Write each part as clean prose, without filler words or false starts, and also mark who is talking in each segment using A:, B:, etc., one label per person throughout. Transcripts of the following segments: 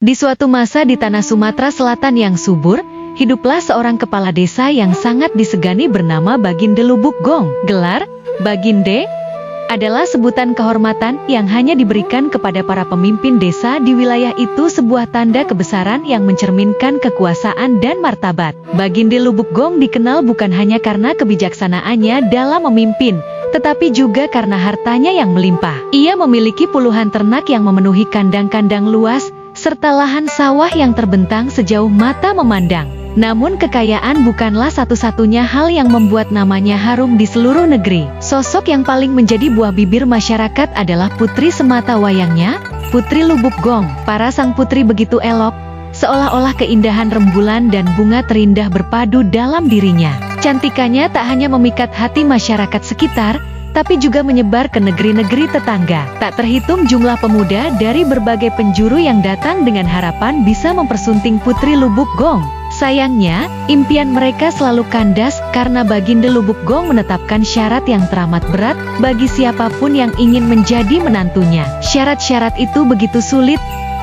A: Di suatu masa di tanah Sumatera Selatan yang subur, hiduplah seorang kepala desa yang sangat disegani bernama Baginde Lubuk Gong. Gelar Baginde adalah sebutan kehormatan yang hanya diberikan kepada para pemimpin desa di wilayah itu, sebuah tanda kebesaran yang mencerminkan kekuasaan dan martabat. Baginde Lubuk Gong dikenal bukan hanya karena kebijaksanaannya dalam memimpin, tetapi juga karena hartanya yang melimpah. Ia memiliki puluhan ternak yang memenuhi kandang-kandang luas, serta lahan sawah yang terbentang sejauh mata memandang. Namun kekayaan bukanlah satu-satunya hal yang membuat namanya harum di seluruh negeri. Sosok yang paling menjadi buah bibir masyarakat adalah putri semata wayangnya, Putri Lubuk Gong. Para sang putri begitu elok, seolah-olah keindahan rembulan dan bunga terindah berpadu dalam dirinya. Cantikannya tak hanya memikat hati masyarakat sekitar, tapi juga menyebar ke negeri-negeri tetangga. Tak terhitung jumlah pemuda dari berbagai penjuru yang datang dengan harapan bisa mempersunting Putri Lubuk Gong. Sayangnya, impian mereka selalu kandas karena Baginde Lubuk Gong menetapkan syarat yang teramat berat bagi siapapun yang ingin menjadi menantunya. Syarat-syarat itu begitu sulit,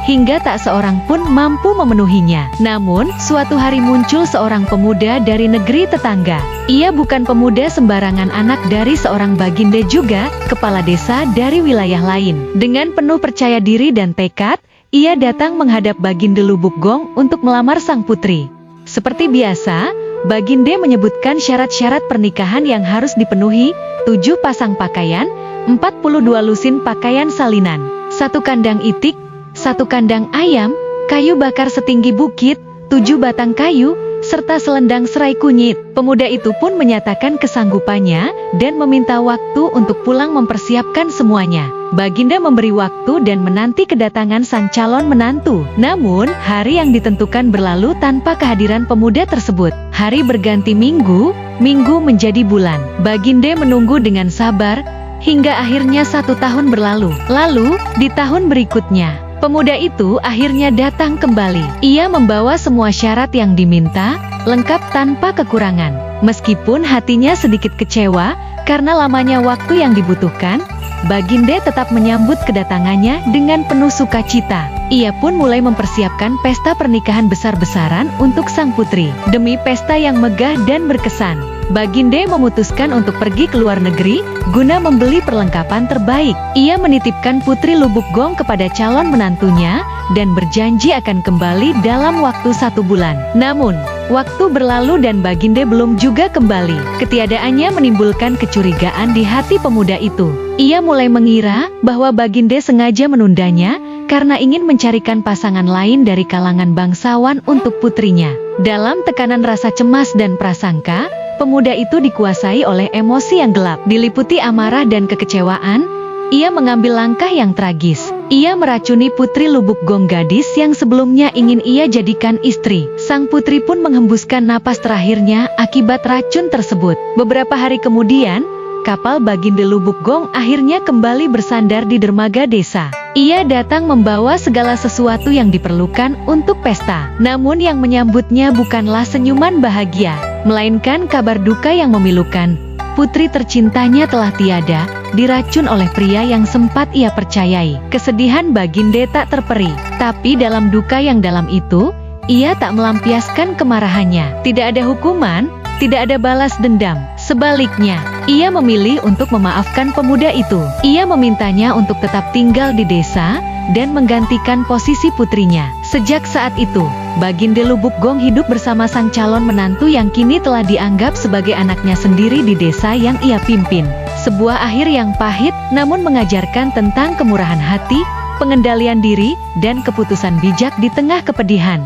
A: hingga tak seorang pun mampu memenuhinya. Namun, suatu hari muncul seorang pemuda dari negeri tetangga. Ia bukan pemuda sembarangan, anak dari seorang baginde juga, kepala desa dari wilayah lain. Dengan penuh percaya diri dan tekad, ia datang menghadap Baginde Lubuk Gong untuk melamar sang putri. Seperti biasa, Baginde menyebutkan syarat-syarat pernikahan yang harus dipenuhi: 7 pasang pakaian, 42 lusin pakaian salinan, 1 kandang itik, 1 kandang ayam, kayu bakar setinggi bukit, 7 batang kayu, serta selendang serai kunyit. Pemuda itu pun menyatakan kesanggupannya dan meminta waktu untuk pulang mempersiapkan semuanya. Baginda memberi waktu dan menanti kedatangan sang calon menantu. Namun, hari yang ditentukan berlalu tanpa kehadiran pemuda tersebut. Hari berganti minggu, minggu menjadi bulan. Baginde menunggu dengan sabar, hingga akhirnya 1 tahun berlalu. Lalu, di tahun berikutnya, pemuda itu akhirnya datang kembali. Ia membawa semua syarat yang diminta, lengkap tanpa kekurangan. Meskipun hatinya sedikit kecewa, karena lamanya waktu yang dibutuhkan, Baginde tetap menyambut kedatangannya dengan penuh sukacita. Ia pun mulai mempersiapkan pesta pernikahan besar-besaran untuk sang putri. Demi pesta yang megah dan berkesan, Baginde memutuskan untuk pergi ke luar negeri guna membeli perlengkapan terbaik. Ia menitipkan Putri Lubuk Gong kepada calon menantunya dan berjanji akan kembali dalam waktu 1 bulan. Namun, waktu berlalu dan Baginde belum juga kembali. Ketiadaannya menimbulkan kecurigaan di hati pemuda itu. Ia mulai mengira bahwa Baginde sengaja menundanya karena ingin mencarikan pasangan lain dari kalangan bangsawan untuk putrinya. Dalam tekanan rasa cemas dan prasangka, pemuda itu dikuasai oleh emosi yang gelap. Diliputi amarah dan kekecewaan, ia mengambil langkah yang tragis. Ia meracuni Putri Lubuk Gong, gadis yang sebelumnya ingin ia jadikan istri. Sang putri pun menghembuskan napas terakhirnya akibat racun tersebut. Beberapa hari kemudian, kapal Baginde Lubuk Gong akhirnya kembali bersandar di dermaga desa. Ia datang membawa segala sesuatu yang diperlukan untuk pesta. Namun yang menyambutnya bukanlah senyuman bahagia, melainkan kabar duka yang memilukan. Putri tercintanya telah tiada, diracun oleh pria yang sempat ia percayai. Kesedihan Baginde tak terperi, tapi dalam duka yang dalam itu, ia tak melampiaskan kemarahannya. Tidak ada hukuman, tidak ada balas dendam. Sebaliknya, ia memilih untuk memaafkan pemuda itu. Ia memintanya untuk tetap tinggal di desa dan menggantikan posisi putrinya. Sejak saat itu, Baginde Lubuk Gong hidup bersama sang calon menantu yang kini telah dianggap sebagai anaknya sendiri di desa yang ia pimpin. Sebuah akhir yang pahit, namun mengajarkan tentang kemurahan hati, pengendalian diri, dan keputusan bijak di tengah kepedihan.